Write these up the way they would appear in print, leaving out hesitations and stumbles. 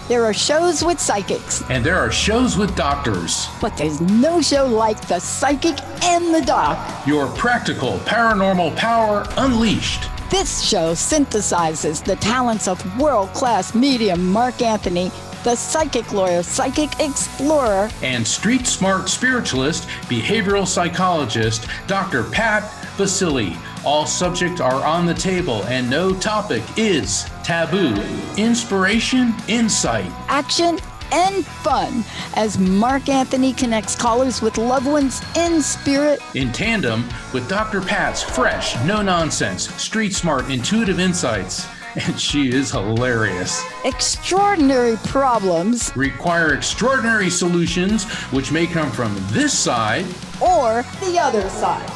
There are shows with psychics. And there are shows with doctors. But there's no show like The Psychic and the Doc. Your practical paranormal power unleashed. This show synthesizes the talents of world-class medium Mark Anthony, the psychic lawyer, psychic explorer, and street smart spiritualist, behavioral psychologist, Dr. Pat Baccili. All subjects are on the table and no topic is taboo. Inspiration, insight, action, and fun as Mark Anthony connects callers with loved ones in spirit. In tandem with Dr. Pat's fresh, no-nonsense, street smart, intuitive insights. And she is hilarious. Extraordinary problems require extraordinary solutions, which may come from this side or the other side.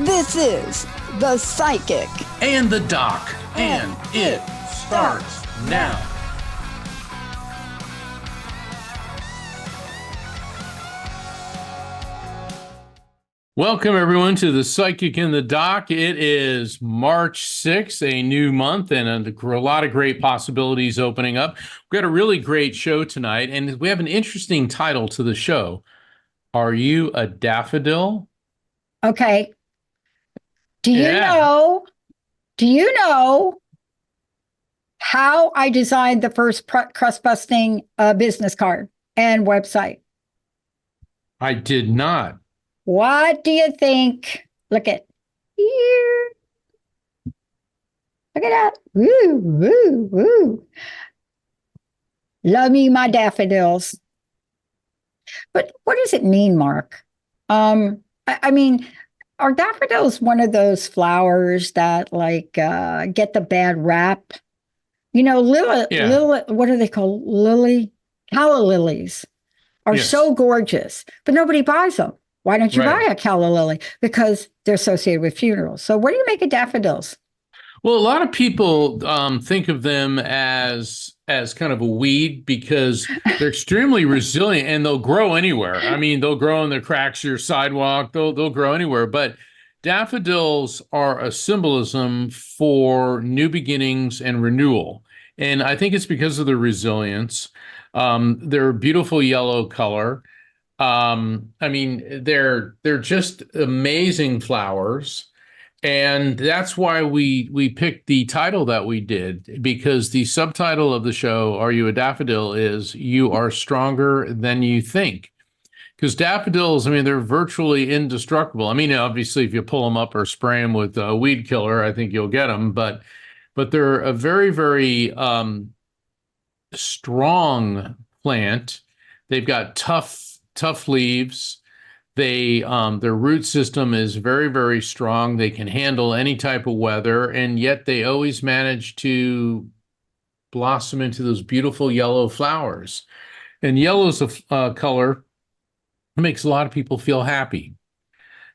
This is The Psychic and the Doc, and it starts now. Welcome, everyone, to The Psychic and the Doc. It is March 6th, a new month, and a lot of great possibilities opening up. We've got a really great show tonight, and we have an interesting title to the show. Are you a daffodil? Okay. Do you know how I designed the first crust-busting business card and website? I did not. What do you think? Look at here. Look at that. Woo, woo, woo. Love me my daffodils. But what does it mean, Mark? I mean, are daffodils one of those flowers that get the bad rap? You know, what are they called? Calla lilies are so gorgeous, but nobody buys them. Why don't you buy a calla lily? Because they're associated with funerals. So what do you make of daffodils? Well, a lot of people think of them as kind of a weed because they're extremely resilient and they'll grow anywhere. I mean, they'll grow in the cracks of your sidewalk. They'll grow anywhere. But daffodils are a symbolism for new beginnings and renewal. And I think it's because of the resilience. They're a beautiful yellow color. I mean, they're just amazing flowers. And that's why we picked the title that we did, because the subtitle of the show, Are You a Daffodil, is You Are Stronger Than You Think. Because daffodils, I mean, they're virtually indestructible. I mean, obviously, if you pull them up or spray them with a weed killer, I think you'll get them. But they're a very, very strong plant. They've got tough leaves. Their root system is very, very strong. They can handle any type of weather, and yet they always manage to blossom into those beautiful yellow flowers. And yellow is a color that makes a lot of people feel happy.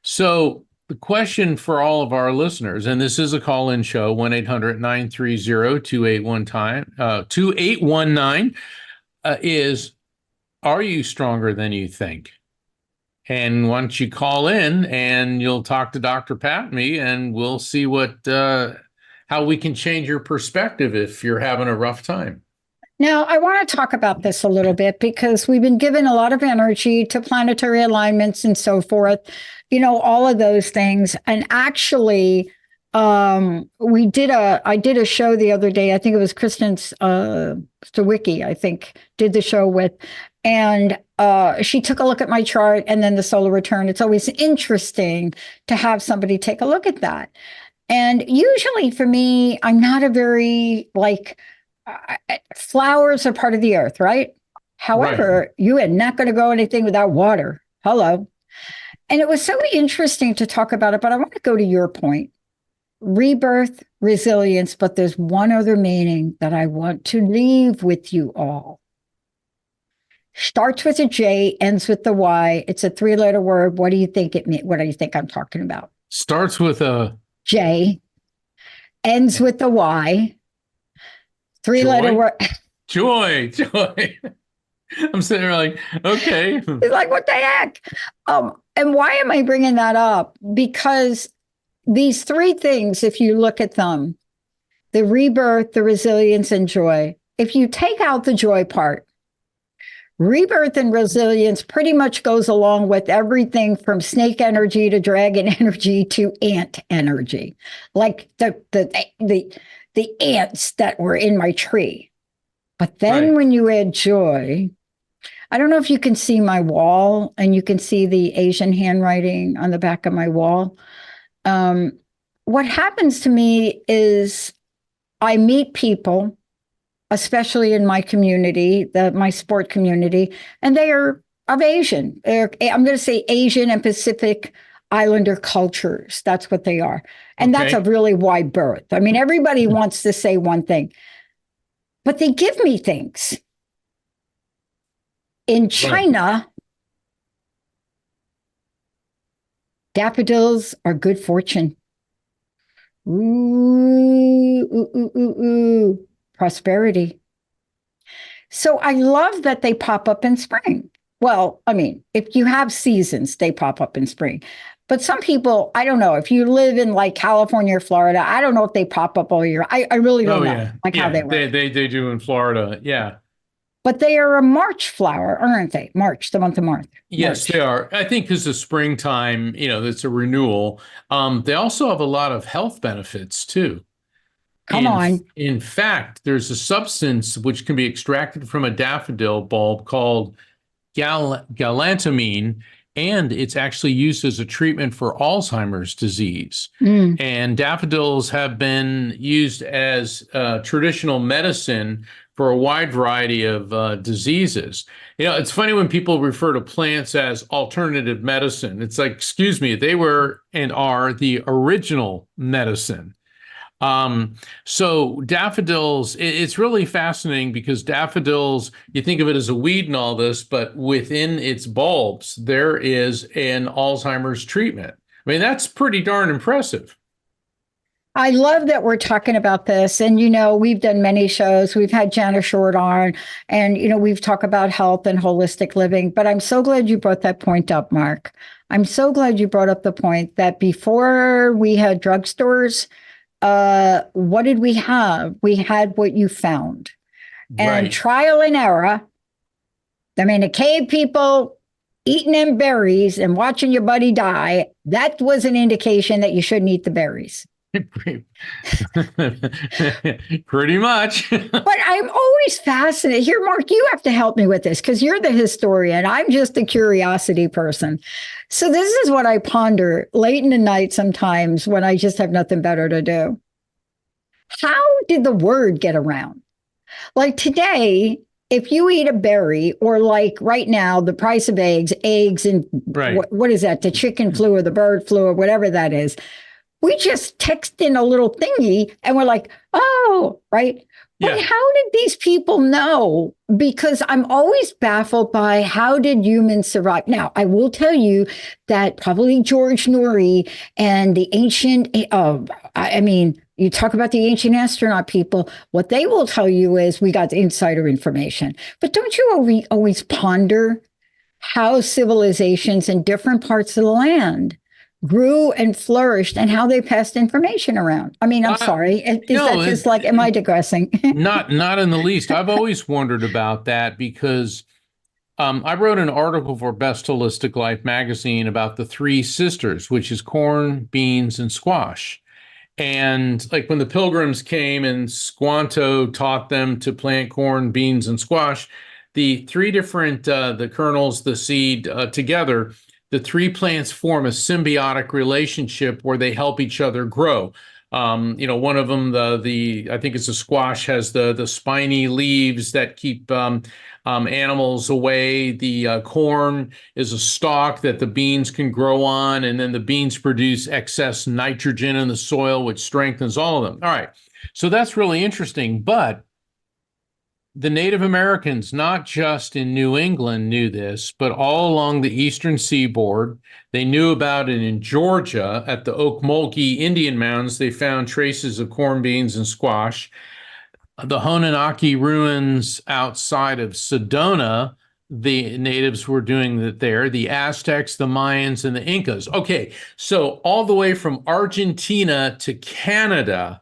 So the question for all of our listeners, and this is a call-in show, 1-800-930-2819, is, are you stronger than you think? And once you call in, and you'll talk to Dr. Pat and me, and we'll see how we can change your perspective if you're having a rough time. Now, I want to talk about this a little bit because we've been given a lot of energy to planetary alignments and so forth, you know, all of those things. And actually, I did a show the other day. I think it was Kristen Stawicki, I think, did the show with, and she took a look at my chart and then the solar return. It's always interesting to have somebody take a look at that. And usually for me, I'm not a very flowers are part of the earth, right? However, you are not going to grow anything without water. Hello. And it was so interesting to talk about it, but I want to go to your point. Rebirth, resilience, but there's one other meaning that I want to leave with you all. Starts with a J, ends with the Y. It's a 3-letter word. What do you think it means? What do you think I'm talking about? Starts with a J, ends with the Y. 3-letter word. Joy. I'm sitting there like, okay. It's like, what the heck? And why am I bringing that up? Because these three things, if you look at them, the rebirth, the resilience, and joy, if you take out the joy part, rebirth and resilience pretty much goes along with everything from snake energy to dragon energy to ant energy, like the ants that were in my tree. But then Right. when you add joy, I don't know if you can see my wall and you can see the Asian handwriting on the back of my wall. What happens to me is I meet people, especially in my community, my sport community, and they are of Asian. I'm going to say Asian and Pacific Islander cultures. That's what they are. And that's a Okay. really wide berth. I mean, everybody wants to say one thing, but they give me things. In China, daffodils are good fortune. Ooh, ooh, ooh, ooh, ooh. Prosperity. So I love that they pop up in spring. Well, I mean, if you have seasons, they pop up in spring. But some people, I don't know, if you live in like California or Florida, I don't know if they pop up all year. I really don't Oh know yeah. like how they Yeah. work. They do in Florida. Yeah. But they are a March flower, aren't they? March, the month of March. Yes, they are. I think because the springtime, it's a renewal. They also have a lot of health benefits too. Come on. In fact, there's a substance which can be extracted from a daffodil bulb called galantamine, and it's actually used as a treatment for Alzheimer's disease. Mm. And daffodils have been used as traditional medicine for a wide variety of diseases. It's funny when people refer to plants as alternative medicine. It's like, excuse me, they were and are the original medicine. So daffodils, it's really fascinating because daffodils, you think of it as a weed and all this, but within its bulbs, there is an Alzheimer's treatment. I mean, that's pretty darn impressive. I love that we're talking about this. And, we've done many shows. We've had Jana Short on, and, we've talked about health and holistic living. But I'm so glad you brought that point up, Mark. I'm so glad you brought up the point that before we had drugstores, what did we have? We had what you found. And Right. trial and error. I mean, the cave people eating them berries and watching your buddy die, that was an indication that you shouldn't eat the berries. Pretty much. But I'm always fascinated. Here, Mark, you have to help me with this because you're the historian. I'm just a curiosity person. So this is what I ponder late in the night sometimes when I just have nothing better to do. How did the word get around? Like today, if you eat a berry, or like right now, the price of eggs and Right. what is that? The chicken flu or the bird flu or whatever that is. We just text in a little thingy and we're like, oh, right. But Yeah. how did these people know? Because I'm always baffled by how did humans survive? Now, I will tell you that probably George Norrie and the ancient, I mean, you talk about the ancient astronaut people, what they will tell you is we got insider information. But don't you always ponder how civilizations in different parts of the land grew and flourished and how they passed information around? I mean, I'm sorry. Is no, that just like, am I digressing? not in the least. I've always wondered about that because I wrote an article for Best Holistic Life magazine about the three sisters, which is corn, beans, and squash. And like when the pilgrims came and Squanto taught them to plant corn, beans, and squash, the three different, the kernels, the seed together, the three plants form a symbiotic relationship where they help each other grow. One of them, I think it's a squash, has the spiny leaves that keep animals away. The corn is a stalk that the beans can grow on, and then the beans produce excess nitrogen in the soil, which strengthens all of them. All right, so that's really interesting. But the Native Americans, not just in New England, knew this, but all along the eastern seaboard. They knew about it in Georgia at the Okmulgee Indian Mounds. They found traces of corn, beans, and squash. The Hononaki ruins outside of Sedona, the natives were doing it there. The Aztecs, the Mayans, and the Incas. Okay, so all the way from Argentina to Canada,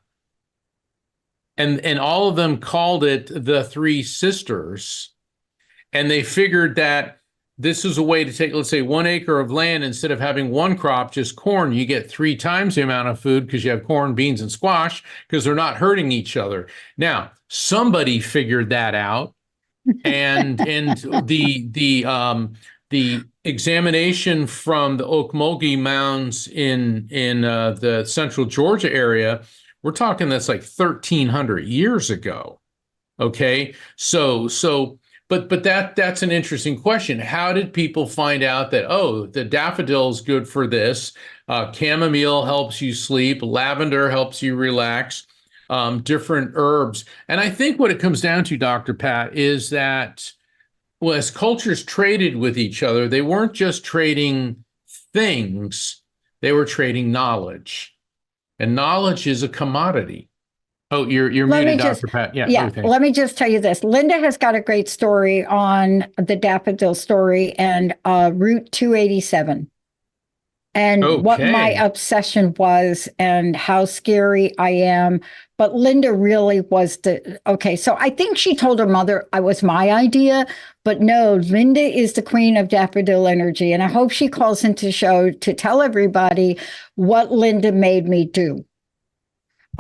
and all of them called it the Three Sisters. And they figured that this is a way to take, let's say, 1 acre of land. Instead of having one crop, just corn, you get 3 times the amount of food because you have corn, beans, and squash because they're not hurting each other. Now, somebody figured that out, and the examination from the Okmulgee mounds in the central Georgia area, we're talking that's like 1,300 years ago. Okay, but that's an interesting question. How did people find out that, oh, the daffodil is good for this? Chamomile helps you sleep. Lavender helps you relax. Different herbs. And I think what it comes down to, Dr. Pat, is that, well, as cultures traded with each other, they weren't just trading things, they were trading knowledge. And knowledge is a commodity. Oh, you're muted, Dr. Pat. Yeah, let me just tell you this. Linda has got a great story on the daffodil story and Route 287. And what my obsession was and how scary I am. But Linda really was okay. So I think she told her mother I was my idea, but no, Linda is the queen of daffodil energy. And I hope she calls into the show to tell everybody what Linda made me do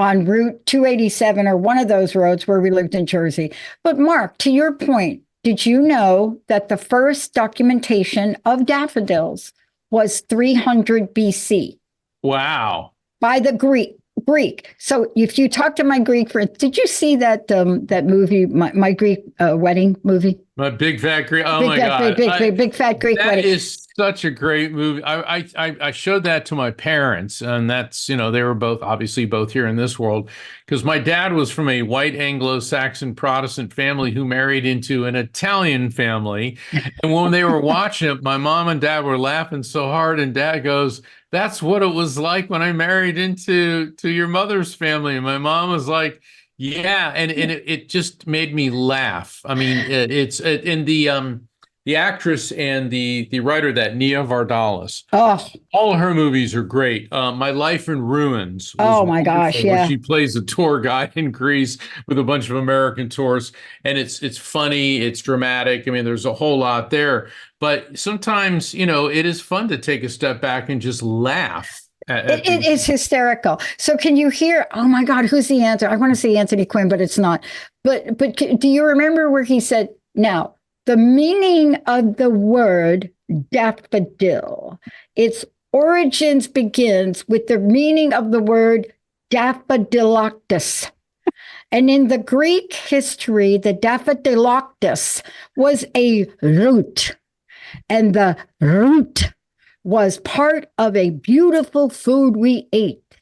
on Route 287 or one of those roads where we lived in Jersey. But Mark, to your point, did you know that the first documentation of daffodils was 300 BC? Wow. By the Greek. So if you talk to my Greek friends, did you see that that movie, my Greek wedding movie? My Big Fat Greek. Oh my God. Big Fat Greek Wedding. That is such a great movie. I showed that to my parents, and that's, they were obviously both here in this world, because my dad was from a white Anglo-Saxon Protestant family who married into an Italian family. And when they were watching it, my mom and dad were laughing so hard, and dad goes, "That's what it was like when I married into your mother's family." And my mom was like, yeah, and it just made me laugh. I mean, it's in the actress and the writer, that Nia Vardalos. Oh, all of her movies are great. My Life in Ruins. Oh my gosh, yeah. She plays a tour guide in Greece with a bunch of American tourists, and it's funny, it's dramatic. I mean, there's a whole lot there. But sometimes, it is fun to take a step back and just laugh. It is hysterical. So can you hear, oh my God, who's the answer? I want to say Anthony Quinn, but it's not. But do you remember where he said, now, the meaning of the word daffodil, its origins begins with the meaning of the word daffodiloctus. And in the Greek history, the daffodiloctus was a root. And the root was part of a beautiful food we ate.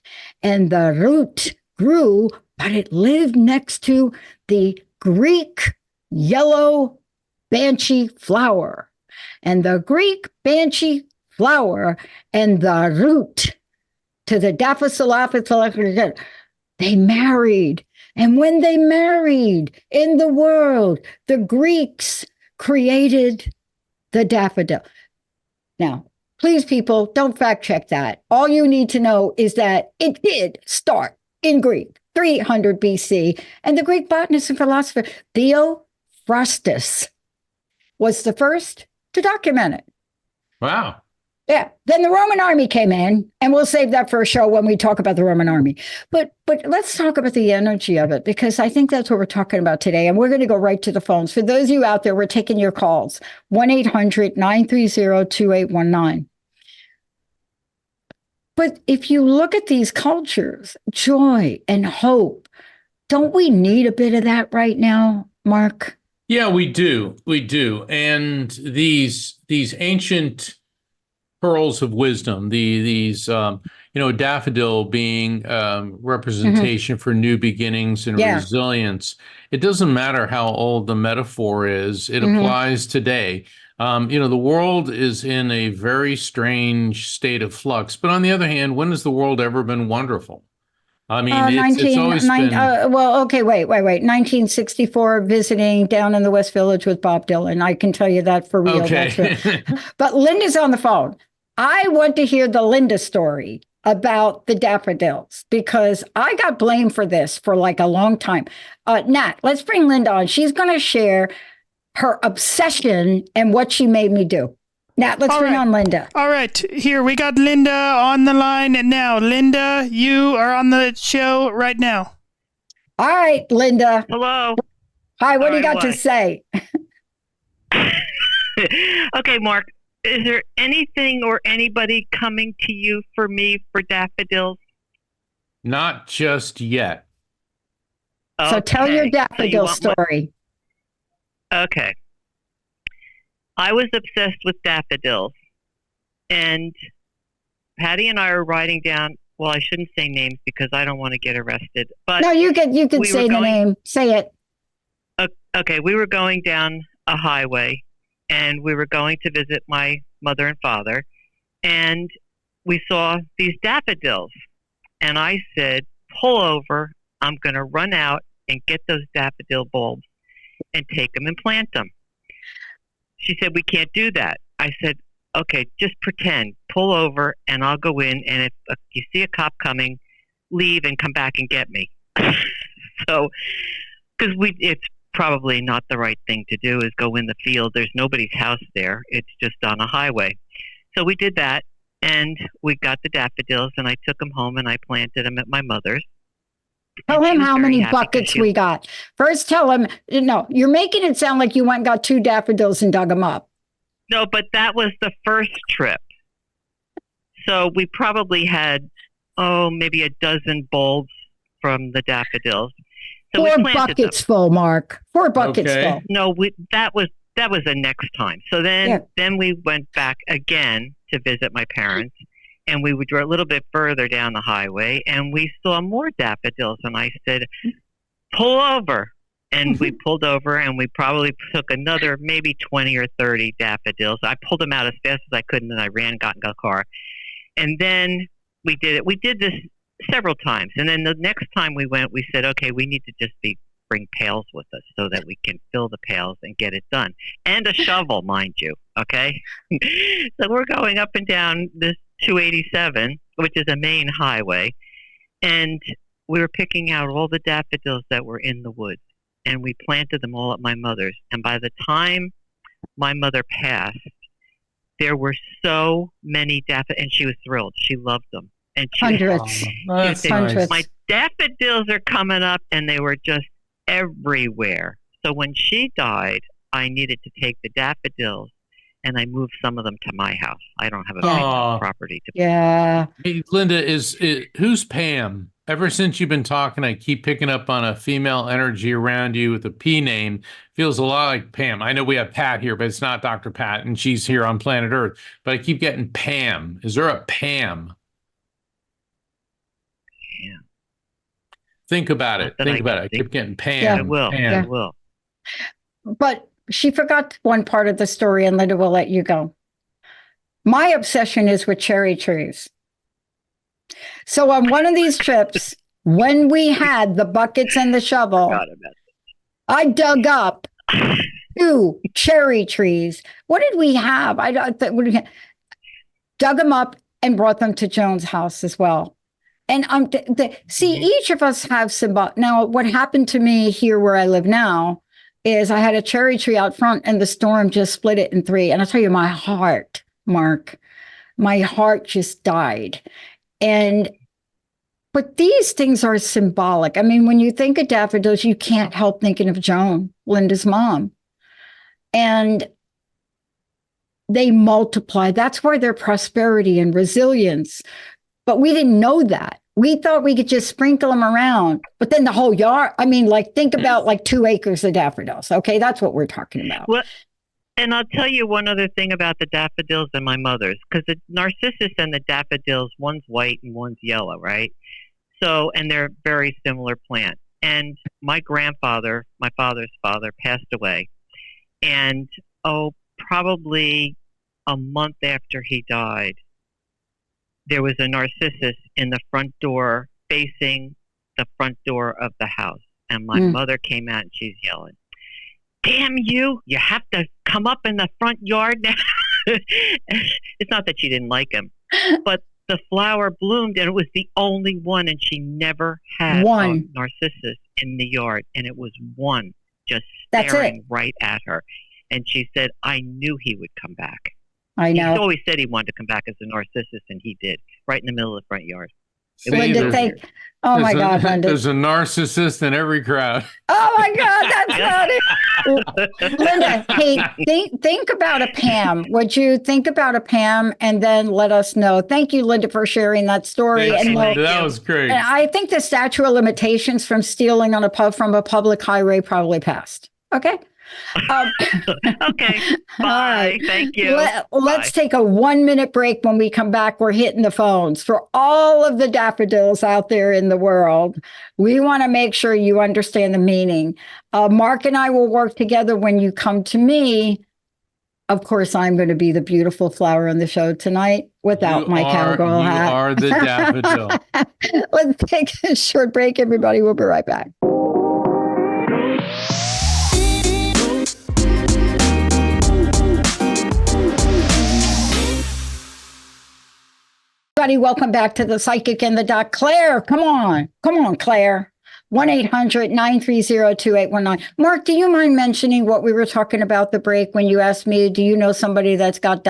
And the root grew, but it lived next to the Greek yellow banshee flower. And the Greek banshee flower and the root to the daffodil, they married. And when they married in the world, the Greeks created the daffodil. Now, please, people, don't fact check that. All you need to know is that it did start in Greek, 300 BC. And the Greek botanist and philosopher Theophrastus was the first to document it. Wow. Yeah. Then the Roman army came in, and we'll save that for a show when we talk about the Roman army. But let's talk about the energy of it, because I think that's what we're talking about today. And we're going to go right to the phones. For those of you out there, we're taking your calls, 1-800-930-2819. But if you look at these cultures, joy and hope, don't we need a bit of that right now, Mark? Yeah, we do. We do. And these ancient pearls of wisdom, these daffodil being representation for new beginnings and resilience. It doesn't matter how old the metaphor is, it applies today. The world is in a very strange state of flux, but on the other hand, when has the world ever been wonderful? I mean, it's always been... wait. 1964, visiting down in the West Village with Bob Dylan. I can tell you that for real. Okay. That's real. But Linda's on the phone. I want to hear the Linda story. about the daffodils because I got blamed for this for like a long time. Nat, let's bring Linda on. She's going to share her obsession and what she made me do. Nat, let's bring on Linda. All right, here we got Linda on the line and now. Linda, you are on the show right now. All right, Linda. Hello. Hi, what do you got to say? Okay, Mark, is there anything or anybody coming to you for me for daffodils? Not just yet. So tell your daffodil story. Okay. I was obsessed with daffodils, and Patty and I are riding down. Well, I shouldn't say names because I don't want to get arrested. But no, you can say the name. Say it. Okay, we were going down a highway, and we were going to visit my mother and father, and we saw these daffodils, and I said, "Pull over! I'm going to run out and get those daffodil bulbs and take them and plant them." She said, "We can't do that." I said, "Okay, just pretend. Pull over, and I'll go in, and if you see a cop coming, leave and come back and get me." So, because it's probably not the right thing to do is go in the field. There's nobody's house there. It's just on a highway. So we did that, and we got the daffodils, and I took them home, and I planted them at my mother's. Tell him how many buckets we got. First, tell him, no, you're making it sound like you went and got 2 daffodils and dug them up. No, but that was the first trip. So we probably had, maybe a dozen bulbs from the daffodils. So 4 buckets full, Mark. 4 buckets full. No, that was the next time. So then we went back again to visit my parents. And we would draw a little bit further down the highway, and we saw more daffodils. And I said, "Pull over." And we pulled over, and we probably took another maybe 20 or 30 daffodils. I pulled them out as fast as I could, and then I ran, got in the car. And then we did it. We did this several times. And then the next time we went, we said, "Okay, we need to just bring pails with us so that we can fill the pails and get it done." And a shovel, mind you, okay? So we're going up and down this 287, which is a main highway, and we were picking out all the daffodils that were in the woods, and we planted them all at my mother's. And by the time my mother passed, there were so many daffodils, and she was thrilled. She loved them. And hundreds. Hundreds. My daffodils are coming up, and they were just everywhere. So when she died, I needed to take the daffodils, and I moved some of them to my house. I don't have a big enough property to. Yeah. Hey, Linda, who's Pam? Ever since you've been talking, I keep picking up on a female energy around you with a P name. Feels a lot like Pam. I know we have Pat here, but it's not Dr. Pat, and she's here on planet Earth. But I keep getting Pam. Is there a Pam? Yeah. Think about it. Think about it. I keep getting Pam. Yeah, I will. Pam. I will. But she forgot one part of the story, and Linda will let you go. My obsession is with cherry trees. So on one of these trips, when we had the buckets and the shovel, I dug up 2 cherry trees. What did we have? Dug them up and brought them to Joan's house as well. And each of us have symbol. Now, what happened to me here where I live now is I had a cherry tree out front, and the storm just split it in 3. And I'll tell you, my heart, Mark, my heart just died. But these things are symbolic. I mean, when you think of daffodils, you can't help thinking of Joan, Linda's mom. And they multiply. That's why they're prosperity and resilience. But we didn't know that. We thought we could just sprinkle them around. But then the whole yard, I mean, think about 2 acres of daffodils. Okay, that's what we're talking about. Well, and I'll tell you one other thing about the daffodils and my mother's, because the narcissus and the daffodils, one's white and one's yellow, right? So, and they're very similar plants. And my grandfather, my father's father, passed away. And, probably a month after he died, there was a narcissus in the front door facing the front door of the house. And my mother came out and she's yelling, "Damn you, you have to come up in the front yard now." It's not that she didn't like him, but the flower bloomed, and it was the only one, and she never had One. a narcissus in the yard, and it was one just That's staring it. right at her. And she said, I knew he would come back. I He know. always said he wanted to come back as a narcissus, and he did, right in the middle of the front yard. It was Linda, so thank. weird. Oh my There's God, Linda. There's a narcissist in every crowd. Oh my God, that's not it. Linda, hey, think about a Pam. Would you think about a Pam and then let us know? Thank you, Linda, for sharing that story. Thanks, And Linda. we'll- That was great. and I think the statute of limitations from stealing on a pub from a public highway probably passed. Okay. Okay. Bye. All right. Thank you. Let's Bye. take a 1-minute break. When we come back, we're hitting the phones for all of the daffodils out there in the world. We want to make sure you understand the meaning. Mark and I will work together when you come to me. Of course, I'm going to be the beautiful flower on the show tonight without my cowgirl hat. You are the daffodil. Let's take a short break, everybody. We'll be right back. Everybody, welcome back to the Psychic and the Doc. Claire, come on, Claire. 1-800-930-2819. Mark, do you mind mentioning what we were talking about the break when you asked me, do you know somebody that's got ...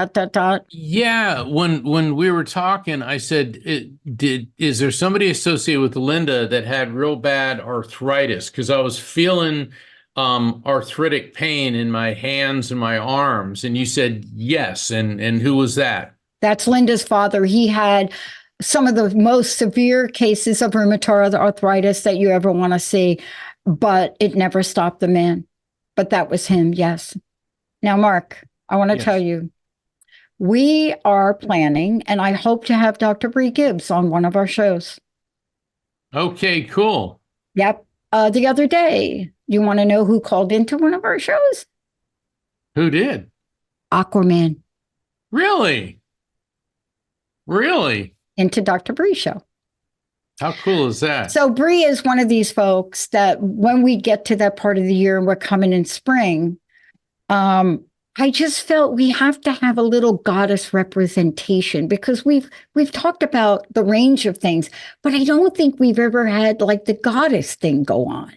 Yeah, when we were talking, I said, is there somebody associated with Linda that had real bad arthritis? Because I was feeling arthritic pain in my hands and my arms, and you said yes. And who was that? That's Linda's father. He had some of the most severe cases of rheumatoid arthritis that you ever want to see, but it never stopped the man. But that was him, yes. Now, Mark, I want to tell you, we are planning, and I hope to have Dr. Bree Gibbs on one of our shows. Okay, cool. Yep. The other day, you want to know who called into one of our shows? Who did? Aquaman. Really? Really? Into Dr. Bree's show. How cool is that? So Bree is one of these folks that when we get to that part of the year and we're coming in spring, I just felt we have to have a little goddess representation because we've talked about the range of things, but I don't think we've ever had like the goddess thing go on.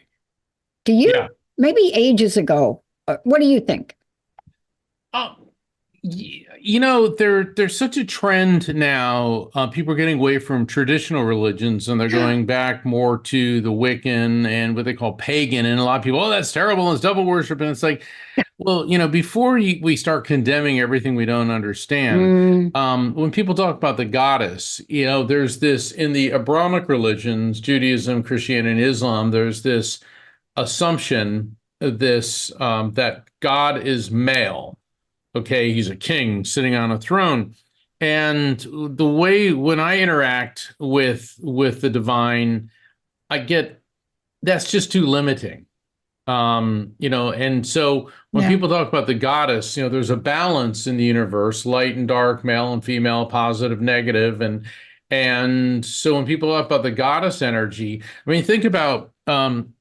Do you? Yeah. Maybe ages ago. What do you think? You know, there's such a trend now. People are getting away from traditional religions and they're going back more to the Wiccan and what they call pagan. And a lot of people, oh, that's terrible, and it's devil worship. And it's like, well, you know, before we start condemning everything we don't understand, when people talk about the goddess, you know, there's this in the Abrahamic religions, Judaism, Christianity, and Islam, there's this assumption that God is male. Okay, he's a king sitting on a throne. And the way when I interact with the divine, I get that's just too limiting. You know, and so when people talk about the goddess, you know, there's a balance in the universe, light and dark, male and female, positive, negative. And so when people talk about the goddess energy, I mean, think about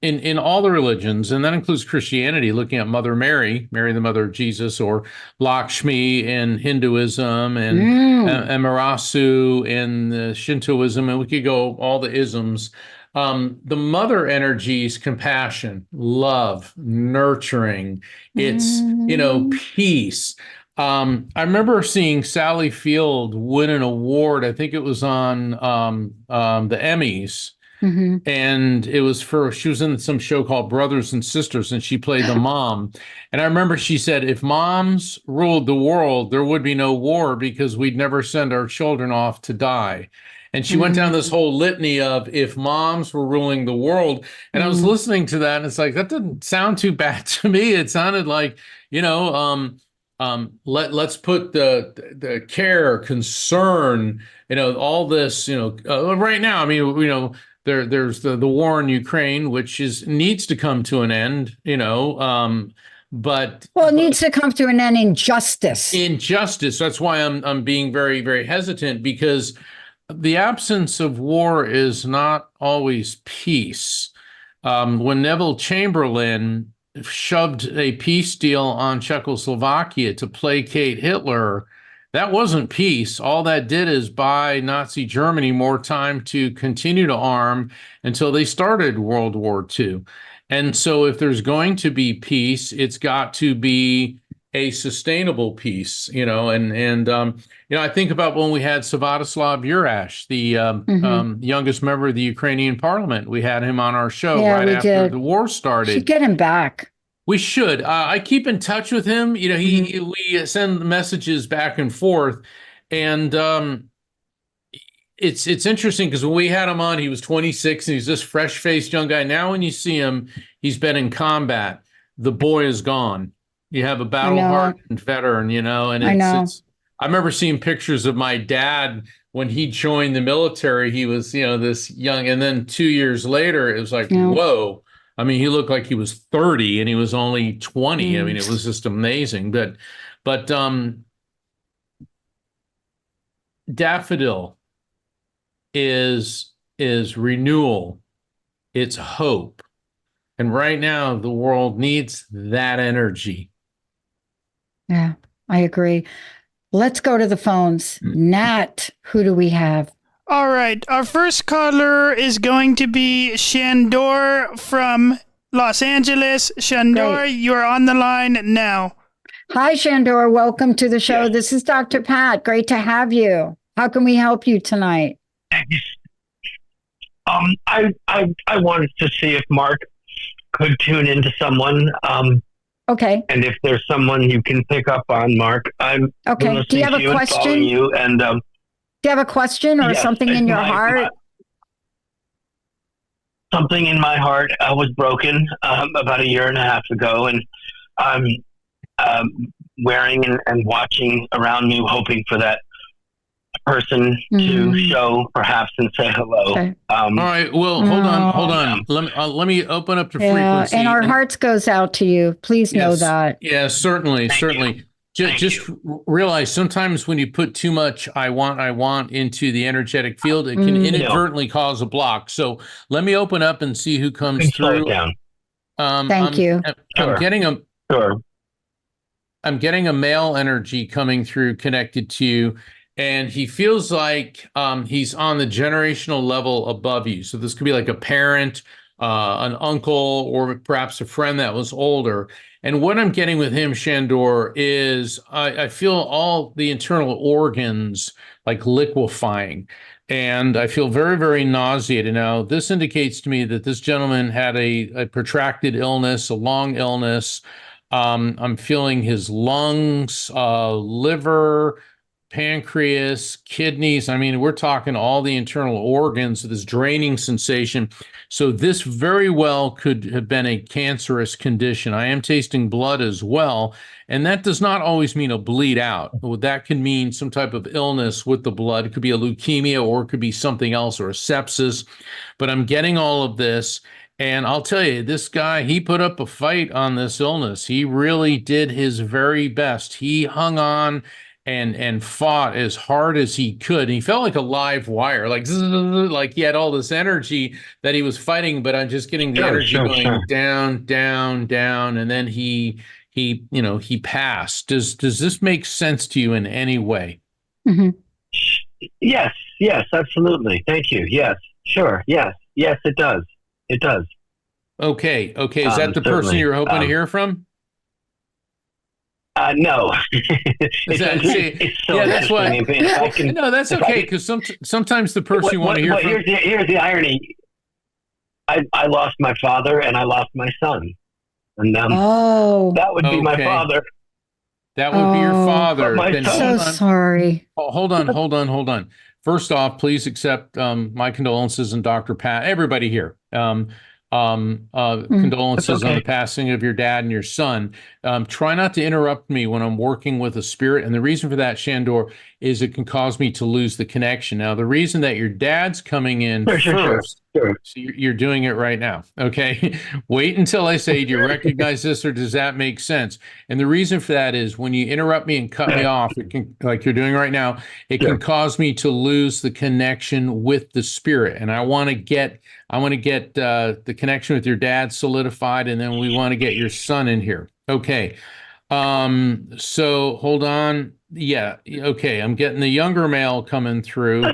in all the religions, and that includes Christianity, looking at Mother Mary, Mary the mother of Jesus, or Lakshmi in Hinduism, and Amaterasu in Shintoism, and we could go all the isms. The mother energy is compassion, love, nurturing. It's, you know, peace. I remember seeing Sally Field win an award. I think it was on the Emmys. And it was she was in some show called Brothers and Sisters, and she played the mom. And I remember she said, if moms ruled the world, there would be no war because we'd never send our children off to die. And she went down this whole litany of if moms were ruling the world. And I was listening to that, and it's like, that didn't sound too bad to me. It sounded like, you know, let's put the care, concern, you know, all this, you know, right now, I mean, you know, there's the war in Ukraine, which needs to come to an end, you know, but it needs to come to an end in justice. Injustice. That's why I'm being very, very hesitant, because the absence of war is not always peace. When Neville Chamberlain shoved a peace deal on Czechoslovakia to placate Hitler, that wasn't peace. All that did is buy Nazi Germany more time to continue to arm until they started World War II. And so if there's going to be peace, it's got to be a sustainable peace, I think about when we had Svatoslav Yurash, the youngest member of the Ukrainian parliament. We had him on our show right after the war started. Should get him back. We should. I keep in touch with him. We send messages back and forth, and it's interesting because when we had him on, he was 26 and he's this fresh-faced young guy. Now, when you see him, he's been in combat. The boy is gone. You have a battle-hardened veteran, and I remember seeing pictures of my dad when he joined the military. He was, this young, and then 2 years later, it was like, whoa. I mean, he looked like he was 30 and he was only 20. I mean, it was just amazing. But Daffodil is renewal. It's hope. And right now, the world needs that energy. Yeah, I agree. Let's go to the phones. Nat, who do we have? All right. Our first caller is going to be Shandor from Los Angeles. Shandor, you're on the line now. Hi, Shandor. Welcome to the show. Yes. This is Dr. Pat. Great to have you. How can we help you tonight? I wanted to see if Mark could tune into someone. Okay. And if there's someone you can pick up on, Mark. I'm Okay. Do you have a question? You and do you have a question or yes, something in your heart? Something in my heart was broken about 1.5 years ago, and I'm wearing and watching around me, hoping for that person to show perhaps and say hello. Okay. All right. Well, hold on. Let me open up the frequency. And our hearts goes out to you. Please know that. Yeah, certainly. Just realize sometimes when you put too much I want into the energetic field, it can inadvertently cause a block. So let me open up and see who comes through. Down. Thank you. Sure. I'm getting a male energy coming through connected to you. And he feels like he's on the generational level above you. So this could be like a parent, an uncle, or perhaps a friend that was older. And what I'm getting with him, Shandor, is I feel all the internal organs like liquefying. And I feel very, very nauseated. Now, this indicates to me that this gentleman had a protracted illness, a long illness. I'm feeling his lungs, liver, pancreas, kidneys. I mean, we're talking all the internal organs, this draining sensation. So this very well could have been a cancerous condition. I am tasting blood as well. And that does not always mean a bleed out. That can mean some type of illness with the blood. It could be a leukemia, or it could be something else, or a sepsis. But I'm getting all of this. And I'll tell you, this guy, he put up a fight on this illness. He really did his very best. He hung on and fought as hard as he could. And he felt like a live wire, like he had all this energy that he was fighting, but I'm just getting the energy going down, down, down. And then he passed. Does this make sense to you in any way? Mm-hmm. Yes, absolutely. Thank you. Yes, sure. Yes, it does. It does. Okay. Is that the person you're hoping to hear from? No. That's why. No, that's okay, because sometimes the person you want to hear from. Here's the irony. I lost my father and I lost my son, and that would be my father. That would be your father. I'm so sorry. Hold on. First off, please accept my condolences and Dr. Pat, everybody here. Condolences on the passing of your dad and your son. Try not to interrupt me when I'm working with a spirit. And the reason for that, Shandor, is it can cause me to lose the connection. Now, the reason that your dad's coming in first, so you're doing it right now. Okay. Wait until I say, do you recognize this, or does that make sense? And the reason for that is when you interrupt me and cut me off, it can, like you're doing right now, it can cause me to lose the connection with the spirit. And I want to get the connection with your dad solidified, and then we want to get your son in here. Okay. So hold on. Yeah, okay. I'm getting the younger male coming through,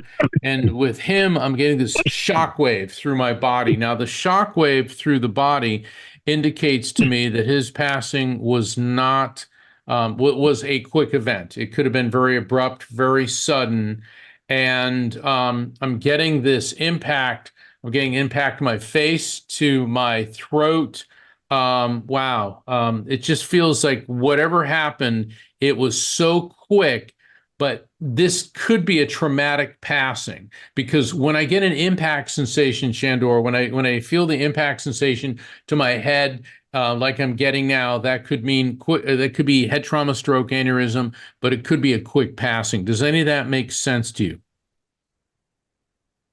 and with him, I'm getting this shock wave through my body. Now, the shock wave through the body indicates to me that his passing was not was a quick event. It could have been very abrupt, very sudden, and I'm getting this impact. I'm getting impact to my face, to my throat. Wow. It just feels like whatever happened, it was so quick, but this could be a traumatic passing because when I get an impact sensation, Shandor, when I feel the impact sensation to my head, like I'm getting now, that could mean that could be head trauma, stroke, aneurysm, but it could be a quick passing. Does any of that make sense to you?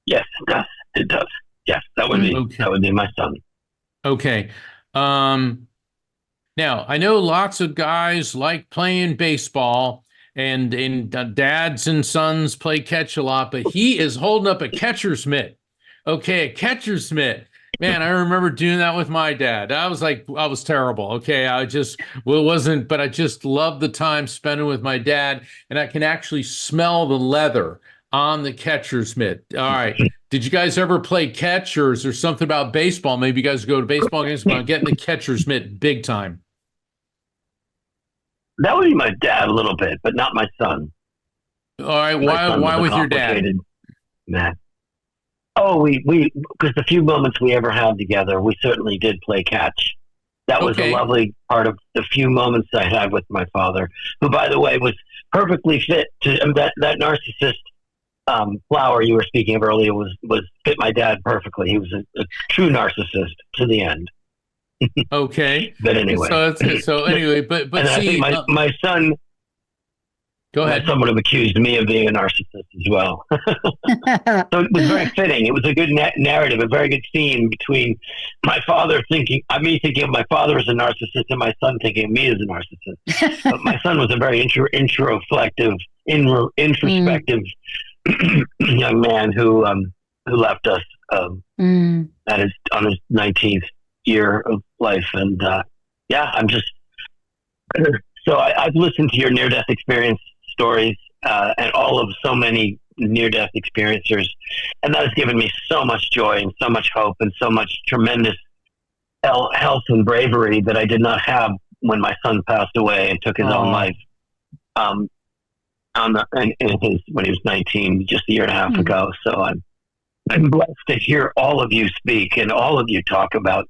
Yes, it does. It does. Yes, that would be Okay. that would be my son. Okay. Now I know lots of guys like playing baseball and dads and sons play catch a lot, but he is holding up a catcher's mitt. Okay, a catcher's mitt. Man, I remember doing that with my dad. I was terrible. Okay, wasn't, but I just loved the time spending with my dad, and I can actually smell the leather on the catcher's mitt. All right. Did you guys ever play catch, or is there something about baseball? Maybe you guys go to baseball games, but I'm getting the catcher's mitt big time. That would be my dad a little bit, but not my son. All right. My son Why was a with your dad? complicated man. Oh, we because the few moments we ever had together, we certainly did play catch. That was a Okay. lovely part of the few moments I had with my father, who, by the way, was perfectly fit to that narcissist flower you were speaking of earlier was fit my dad perfectly. He was a true narcissist to the end. Okay. But anyway, So anyway, but and I see, think my son. go ahead. Someone have accused me of being a narcissist as well. So it was very fitting. It was a good narrative, a very good theme between my father me thinking of my father as a narcissist and my son thinking of me as a narcissist. But my son was a very introspective young man who left us on his 19th year of life. And I'm just so I've listened to your near-death experience stories and all of so many near-death experiencers, and that has given me so much joy and so much hope and so much tremendous health and bravery that I did not have when my son passed away and took his own life when he was 19, just a year and a half ago. So I'm blessed to hear all of you speak and all of you talk about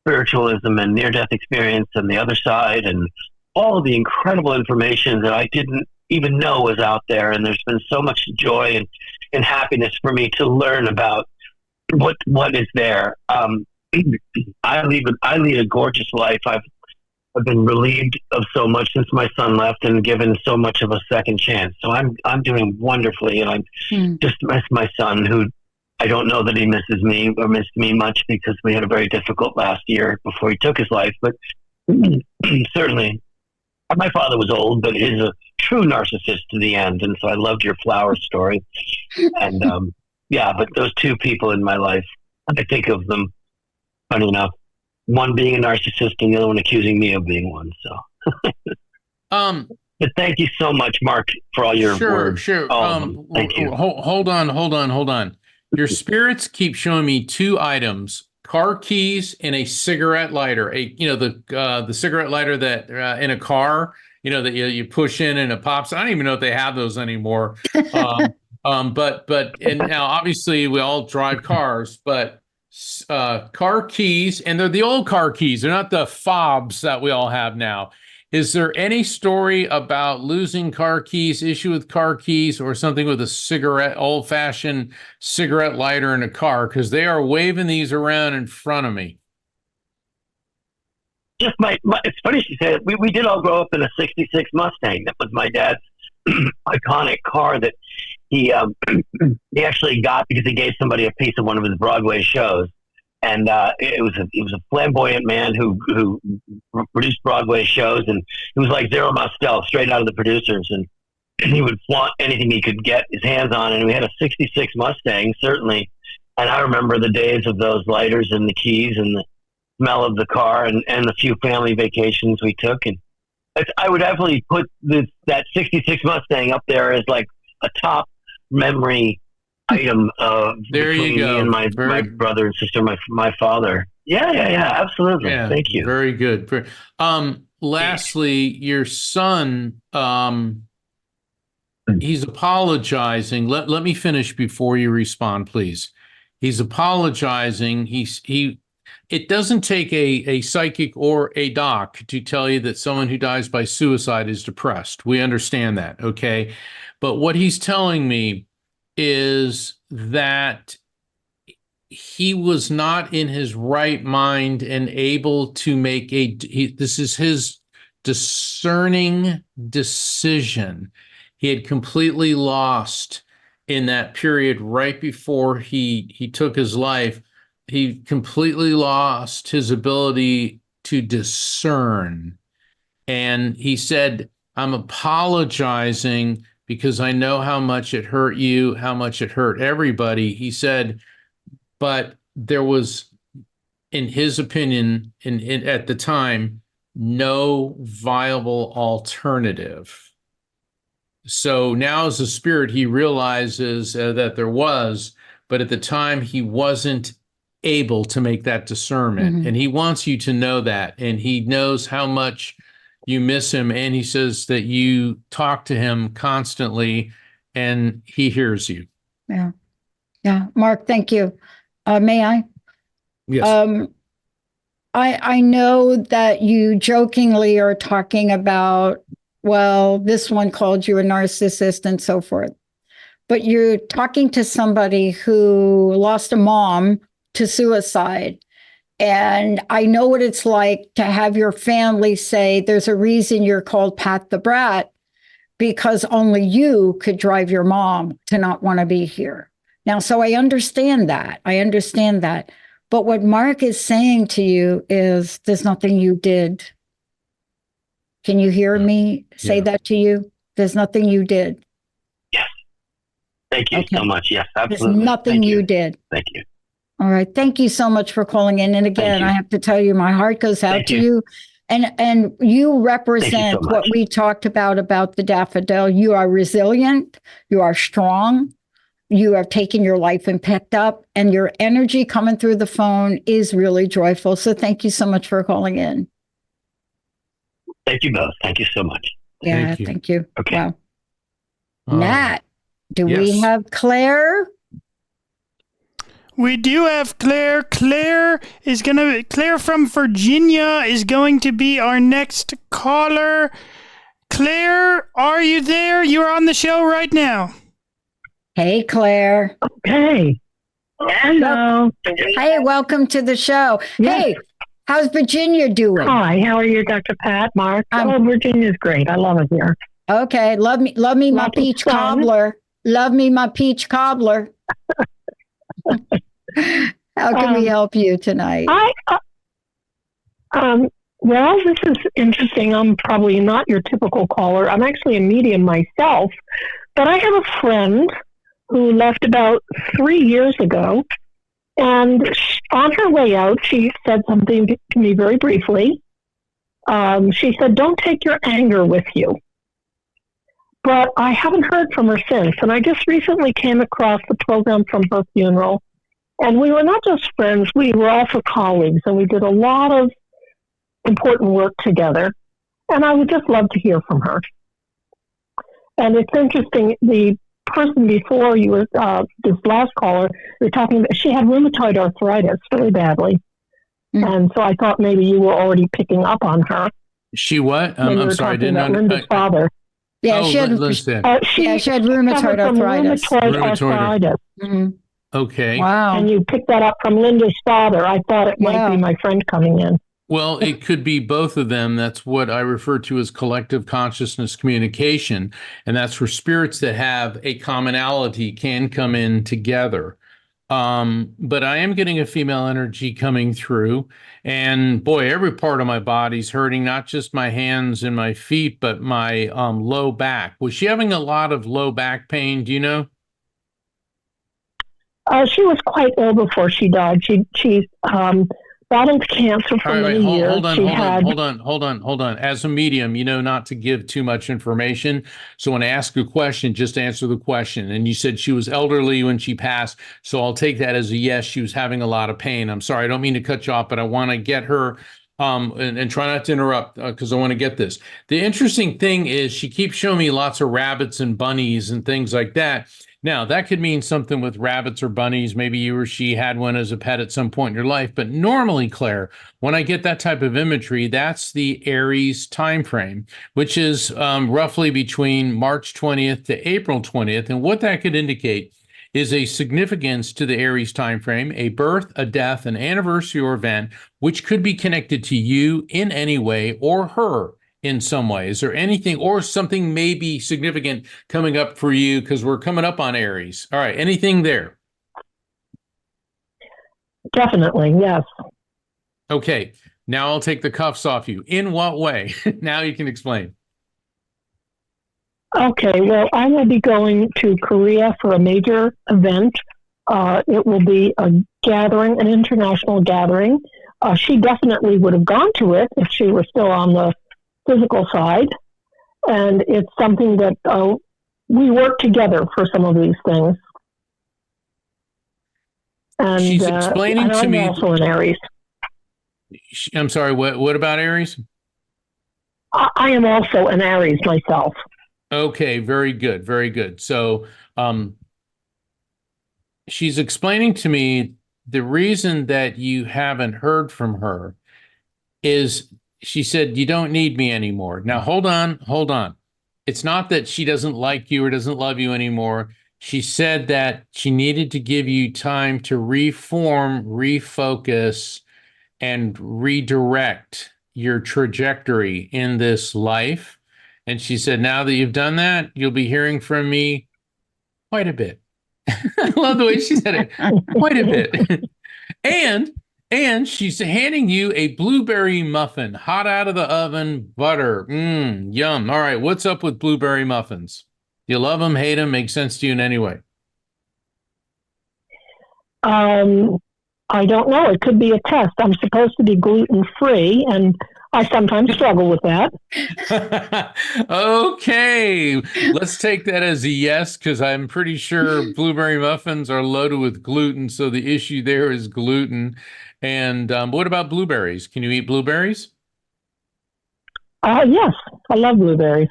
spiritualism and near-death experience and the other side and all of the incredible information that I didn't even know was out there. And there's been so much joy and happiness for me to learn about what is there. I lead a gorgeous life. I've been relieved of so much since my son left and given so much of a second chance. So I'm doing wonderfully, and I just miss my son, who I don't know that he misses me or missed me much because we had a very difficult last year before he took his life. But certainly, my father was old, but he's a true narcissist to the end. And so I loved your flower story. And but those two people in my life, I think of them, funny enough, one being a narcissist and the other one accusing me of being one. So, but thank you so much, Mark, for all your words. Sure. Thank you. Hold on. Your spirits keep showing me two items: car keys and a cigarette lighter. The cigarette lighter that in a car, that you push in and it pops. I don't even know if they have those anymore. But now obviously we all drive cars, but car keys, and they're the old car keys. They're not the fobs that we all have now. Is there any story about losing car keys, issue with car keys, or something with a old-fashioned cigarette lighter in a car? Because they are waving these around in front of me. Just it's funny you say it. We did all grow up in a '66 Mustang. That was my dad's iconic car that he actually got because he gave somebody a piece of one of his Broadway shows. And it was a flamboyant man who produced Broadway shows, and he was like Zero Mostel, straight out of the producers, and he would flaunt anything he could get his hands on. And we had a '66 Mustang, certainly. And I remember the days of those lighters and the keys and the smell of the car and the few family vacations we took. And I would definitely put that 66 Mustang up there as like a top memory item There you between me go. and my brother and sister, my father. Yeah, absolutely. Yeah, Thank you. very good. Lastly, your son, he's apologizing. Let me finish before you respond, please. He's apologizing. It doesn't take a psychic or a doc to tell you that someone who dies by suicide is depressed. We understand that, okay? But what he's telling me is that he was not in his right mind and able to make this is his discerning decision. He had completely lost in that period right before he took his life. He completely lost his ability to discern. And he said, I'm apologizing because I know how much it hurt you, how much it hurt everybody. He said, but there was, in his opinion, at the time, no viable alternative. So now, as a spirit, he realizes that there was, but at the time, he wasn't able to make that discernment. Mm-hmm. And he wants you to know that. And he knows how much you miss him. And he says that you talk to him constantly and he hears you. Yeah. Yeah. Mark, thank you. May I? Yes. I know that you jokingly are talking about, well, this one called you a narcissist and so forth. But you're talking to somebody who lost a mom to suicide. And I know what it's like to have your family say, there's a reason you're called Pat the Brat, because only you could drive your mom to not want to be here. Now, so I understand that. But what Mark is saying to you is there's nothing you did. Can you hear me say that to you? There's nothing you did. Yes. Thank you so much. Yes, absolutely. There's nothing you did. Thank you. All right. Thank you so much for calling in. And again, I have to tell you, my heart goes out to you. And you represent what we talked about the daffodil. You are resilient. You are strong. You have taken your life and picked up, and your energy coming through the phone is really joyful. So thank you so much for calling in. Thank you both. Thank you so much. Yeah, thank you. Okay. Wow. Nat, do we have Claire? We do have Claire. Claire from Virginia is going to be our next caller. Claire, are you there? You're on the show right now. Hey, Claire. Okay. Hello. Hey, welcome to the show. Yes. Hey, how's Virginia doing? Hi, how are you, Dr. Pat, Mark? Virginia's great. I love it here. Okay, love me my peach cobbler. Love me my peach cobbler. How can we help you tonight? Well, this is interesting. I'm probably not your typical caller. I'm actually a medium myself, but I have a friend who left about 3 years ago, and on her way out, she said something to me very briefly. She said, "Don't take your anger with you." But I haven't heard from her since, and I just recently came across the program from her funeral. And we were not just friends, we were also colleagues, and we did a lot of important work together. And I would just love to hear from her. And it's interesting, the person before you were, this last caller, we were talking about, she had rheumatoid arthritis really badly. Mm-hmm. And so I thought maybe you were already picking up on her. She what? I'm sorry, I didn't know. Linda's father. Yeah, she had rheumatoid arthritis. Rheumatoid arthritis. Mm-hmm. Okay. Wow. And you picked that up from Linda's father. I thought it might be my friend coming in. Well, it could be both of them. That's what I refer to as collective consciousness communication. And that's where spirits that have a commonality can come in together. But I am getting a female energy coming through. And boy, every part of my body's hurting, not just my hands and my feet, but my low back. Was she having a lot of low back pain? Do you know? She was quite ill before she died. She battled cancer for All right, many hold, years. hold on, She hold on, had, hold on. As a medium, you know not to give too much information. So when I ask a question, just answer the question. And you said she was elderly when she passed, so I'll take that as a yes. She was having a lot of pain. I'm sorry, I don't mean to cut you off, but I want to get her and try not to interrupt because I want to get this. The interesting thing is she keeps showing me lots of rabbits and bunnies and things like that. Now, that could mean something with rabbits or bunnies. Maybe you or she had one as a pet at some point in your life. But normally, Claire, when I get that type of imagery, that's the Aries time frame, which is roughly between March 20th to April 20th. And what that could indicate is a significance to the Aries time frame, a birth, a death, an anniversary or event, which could be connected to you in any way or her in some way. Is there anything or something maybe significant coming up for you? Because we're coming up on Aries. All right. Anything there? definitely, yes. Okay. Now I'll take the cuffs off you. In what way? Now you can explain. Okay, well, I will be going to Korea for a major event. It will be a gathering, an international gathering. She definitely would have gone to it if she were still on the physical side. And it's something that we work together for some of these things. And, She's explaining and to I'm me. also an Aries. I'm sorry. What about Aries? I am also an Aries myself. Okay, very good, very good. So, she's explaining to me the reason that you haven't heard from her is she said, you don't need me anymore. Now, hold on, hold on. It's not that she doesn't like you or doesn't love you anymore. She said that she needed to give you time to reform, refocus, and redirect your trajectory in this life. And she said, now that you've done that, you'll be hearing from me quite a bit. I love the way she said it, quite a bit. And she's handing you a blueberry muffin, hot out of the oven, butter. Yum. All right, what's up with blueberry muffins? You love them, hate them, make sense to you in any way? I don't know. It could be a test. I'm supposed to be gluten-free, and I sometimes struggle with that. Okay, let's take that as a yes, because I'm pretty sure blueberry muffins are loaded with gluten, so the issue there is gluten. And what about blueberries? Can you eat blueberries? Yes, I love blueberries.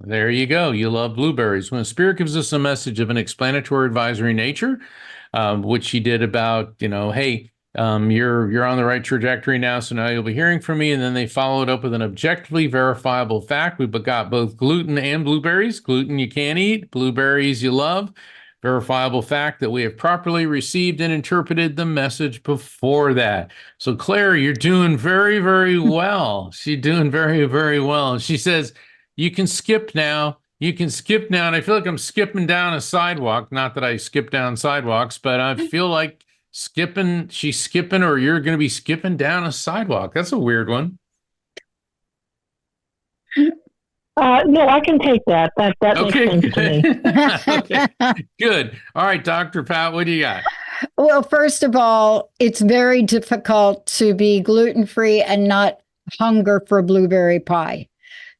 There you go. You love blueberries. When Spirit gives us a message of an explanatory advisory nature, which she did about, hey, you're on the right trajectory now, so now you'll be hearing from me. And then they followed up with an objectively verifiable fact. We've got both gluten and blueberries. Gluten you can't eat, blueberries you love. Verifiable fact that we have properly received and interpreted the message before that. So Claire, you're doing very, very well. She's doing very, very well. And she says, you can skip now. You can skip now. And I feel like I'm skipping down a sidewalk. Not that I skip down sidewalks, but I feel like she's skipping, or you're going to be skipping down a sidewalk. That's a weird one. No, I can take that. That Okay. makes sense to me. Okay. Good. All right, Dr. Pat, what do you got? Well, first of all, it's very difficult to be gluten-free and not hunger for blueberry pie.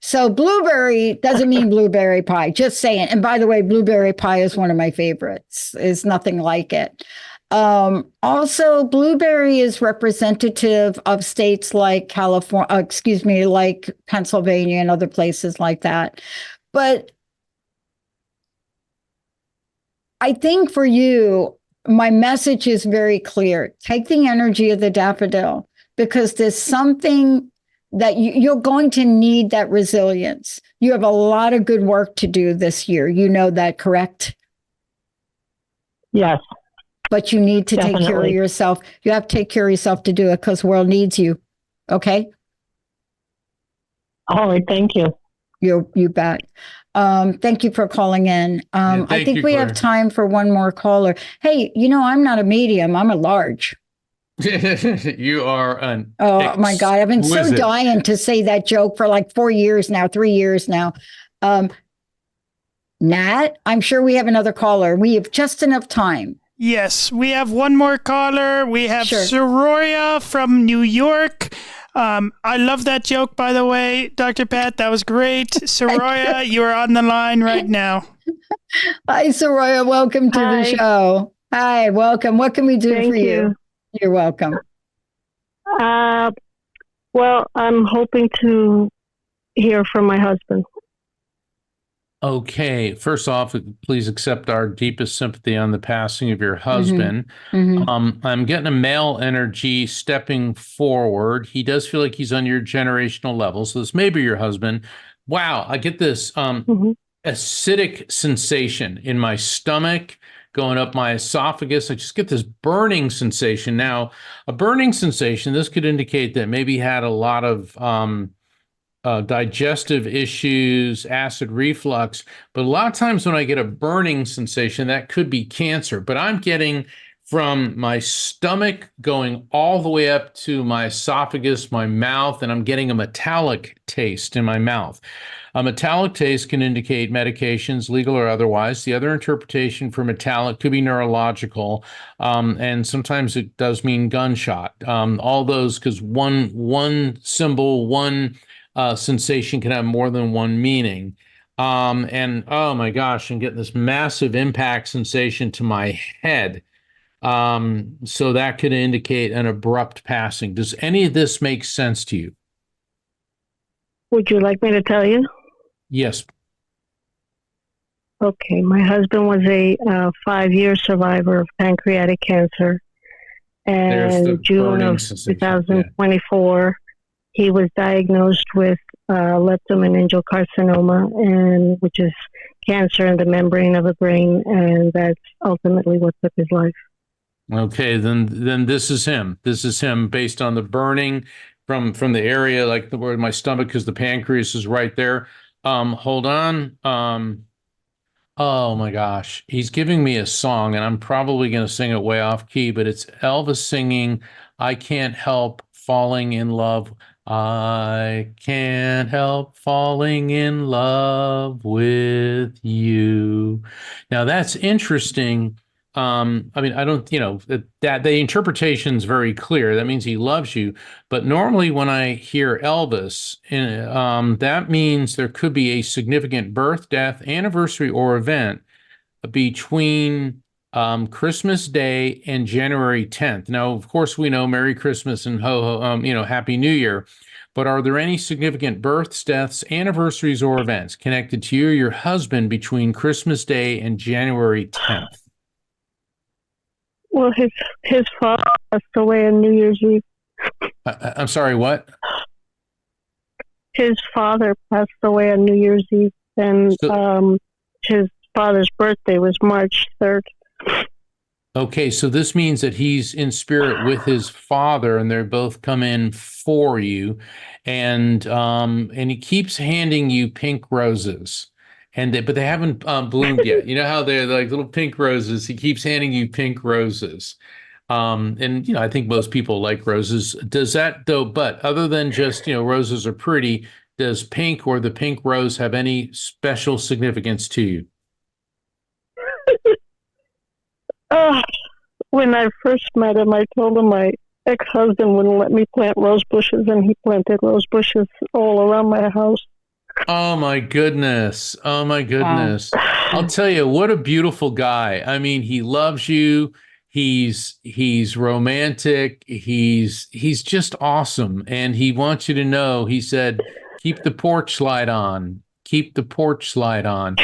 So blueberry doesn't mean blueberry pie, just saying. And by the way, blueberry pie is one of my favorites. There's nothing like it. Also, blueberry is representative of states like California, like Pennsylvania and other places like that. But I think for you, my message is very clear. Take the energy of the daffodil, because there's something that you're going to need, that resilience. You have a lot of good work to do this year. You know that, correct? Yes. But you need to Definitely. take care of yourself. You have to take care of yourself to do it, because the world needs you. Okay? All right. Thank you. You bet. Thank you for calling in. I think we have time for one more caller. Hey, I'm not a medium. I'm a large. You are an Oh my God. I've been so dying to say that joke for like 3 years now. Nat, I'm sure we have another caller. We have just enough time. Yes, we have one more caller. We have Sure. Soroya from New York. I love that joke, by the way, Dr. Pat. That was great. Soroya, you are on the line right now. Hi, Soraya. Welcome to the Hi. show. Hi, welcome. What can we do Thank for you? you. You're welcome. Well, I'm hoping to hear from my husband. Okay, first off, please accept our deepest sympathy on the passing of your Mm-hmm. husband. Mhm. I'm getting a male energy stepping forward. He does feel like he's on your generational level, so this may be your husband. Wow, I get this Mhm. acidic sensation in my stomach going up my esophagus. I just get this burning sensation. Now, a burning sensation, this could indicate that maybe he had a lot of digestive issues, acid reflux. But a lot of times when I get a burning sensation, that could be cancer. But I'm getting from my stomach going all the way up to my esophagus, my mouth, and I'm getting a metallic taste in my mouth. A metallic taste can indicate medications, legal or otherwise. The other interpretation for metallic could be neurological, and sometimes it does mean gunshot. All those, because one symbol, one sensation can have more than one meaning. And oh my gosh, I'm getting this massive impact sensation to my head. So that could indicate an abrupt passing. Does any of this make sense to you? Would you like me to tell you? Yes. Okay, my husband was a 5-year survivor of pancreatic cancer. There's the And June burning of sensation. 2024, he was diagnosed with leptomeningeal carcinoma, and which is cancer in the membrane of the brain, and that's ultimately what took his life. Okay, then this is him. This is him based on the burning from the area, like the where my stomach, because the pancreas is right there. Hold on. Oh my gosh, he's giving me a song, and I'm probably going to sing it way off key, but it's Elvis singing, "I Can't Help Falling in Love. I can't help falling in love with you." Now that's interesting. I mean, I don't, that the interpretation's very clear. That means he loves you. But normally, when I hear Elvis, that means there could be a significant birth, death, anniversary, or event between Christmas Day and January 10th. Now, of course, we know Merry Christmas and ho ho, Happy New Year. But are there any significant births, deaths, anniversaries, or events connected to you or your husband between Christmas Day and January 10th? Well, his father passed away on New Year's Eve. I'm sorry, what? His father passed away on New Year's Eve, and his father's birthday was March 3rd. Okay, so this means that he's in spirit with his father, and they're both come in for you, and he keeps handing you pink roses, but they haven't bloomed yet. You know how they're like little pink roses. He keeps handing you pink roses, and I think most people like roses. Does that though? But other than just roses are pretty, does pink or the pink rose have any special significance to you? When I first met him, I told him my ex-husband wouldn't let me plant rose bushes, and he planted rose bushes all around my house. Oh my goodness. Oh my goodness. Wow. I'll tell you, what a beautiful guy. I mean, he loves you. He's romantic. He's just awesome. And he wants you to know, he said, keep the porch light on. Keep the porch light on.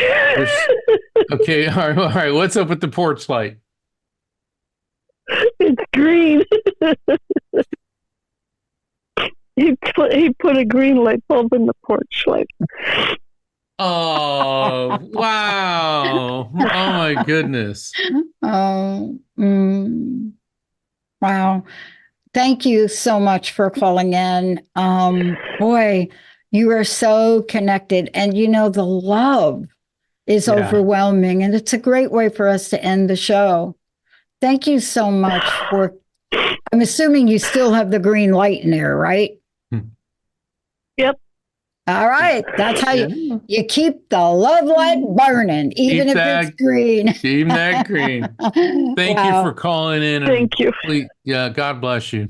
Okay, all right. What's up with the porch light? It's green. He put a green light bulb in the porch light. Oh, wow. Oh my goodness. Oh, wow. Thank you so much for calling in. Boy, you are so connected. And the love is Yeah. overwhelming. And it's a great way for us to end the show. Thank you so much I'm assuming you still have the green light in there, right? Yep. All right. That's how Yeah. you keep the love light burning, even Keep if that- it's green. Keep that green. Thank you Wow. for calling in. Thank you. Yeah, God bless you.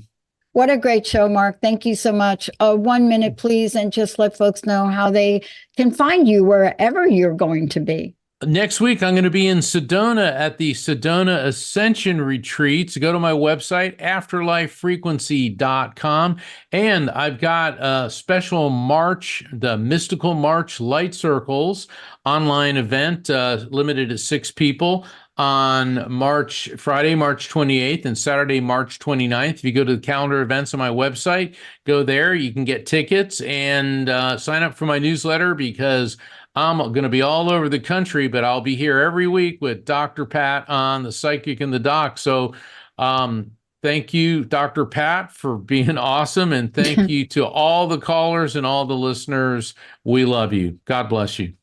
What a great show, Mark. Thank you so much. 1 minute, please, and just let folks know how they can find you wherever you're going to be. Next week, I'm going to be in Sedona at the Sedona Ascension Retreat. So go to my website, afterlifefrequency.com. And I've got a special March, the Mystical March Light Circles online event, limited to 6 people on Friday, March 28th and Saturday, March 29th. If you go to the calendar events on my website, go there. You can get tickets and sign up for my newsletter, because I'm going to be all over the country, but I'll be here every week with Dr. Pat on The Psychic and the Doc. So thank you, Dr. Pat, for being awesome. And thank you to all the callers and all the listeners. We love you. God bless you.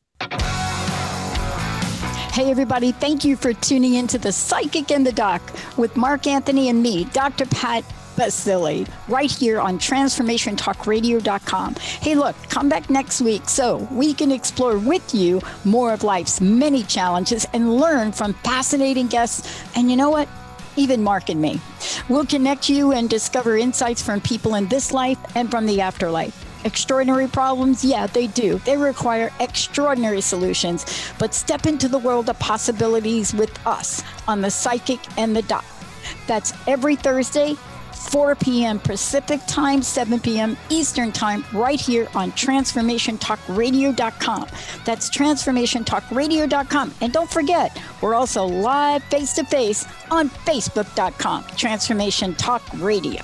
Hey, everybody. Thank you for tuning into The Psychic and the Doc with Mark Anthony and me, Dr. Pat Baccili, right here on TransformationTalkRadio.com. Hey, look, come back next week so we can explore with you more of life's many challenges and learn from fascinating guests. And you know what? Even Mark and me. We'll connect you and discover insights from people in this life and from the afterlife. Extraordinary problems? Yeah, they do. They require extraordinary solutions. But step into the world of possibilities with us on The Psychic and the Doc. That's every Thursday, 4 p.m. Pacific Time, 7 p.m. Eastern Time, right here on TransformationTalkRadio.com. That's TransformationTalkRadio.com. And don't forget, we're also live face-to-face on Facebook.com, Transformation Talk Radio.